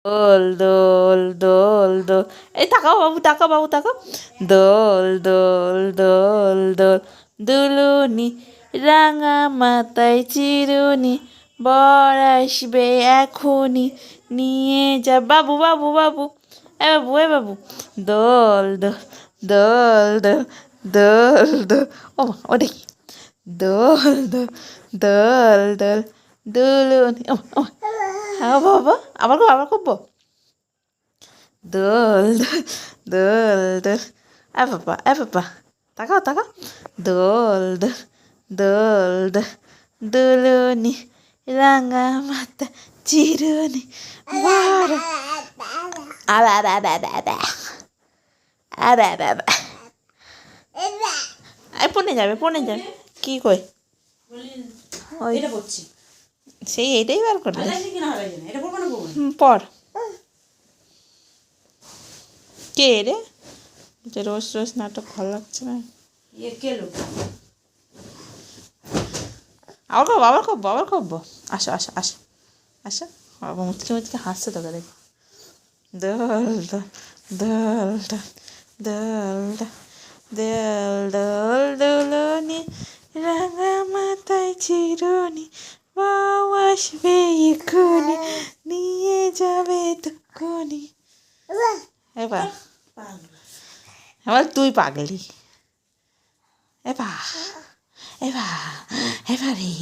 দোল দোল দোল দোল, এই তাকাও বাবু, তাকাও বাবু, তাকাও। দোল দোল দোল দোল দুলুনি, রাঙা মাথায় চিরুনি, বর আসবে এখনই, নিয়ে যা বাবু বাবু বাবু, এ বাবু এ বাবু। দোল দোল দোল দোল দোল দোল, ও মা, ওটা কি? দোল দোল দোল দোল দুলুনি, ও ও, হ্যাঁ বাবা, আবার করবো, আবার করবো। দোল দোল দোল, এ বাবা এ বাবা, তাকাও তাকাও। দোল দোল দোল দোল দুলুনি, রাঙা মাথা চিরুনি, বড় আবে আবে আবে আবে আবে আবে আবে আবে, এই পড়ে যাবে, পড়ে যাবে। কি কই? ওই এটা পড়ছি। সেই এইটাই বার করে ভালো লাগছে কিনা হবে না, এটা পড়বো না পড়বো না? পড়। কে রে? যে রোজ রোজ নাটক ভালো লাগছে না। কে লোক? আবার করবো, আবার করবো, আবার করবো। আসো আসো আসো আসো, বাবা মুচকে মুচকে হাসছে তোকে দেখো। দোল দোল দোল দোল দোল দোল দুলুনি, রাঙা মাথায় চিরুনি, বউ আসবে এক্ষুনি, নিয়ে যাবে তক্ষুনি। এবার এবার তুই পাগলি। এবার এবারে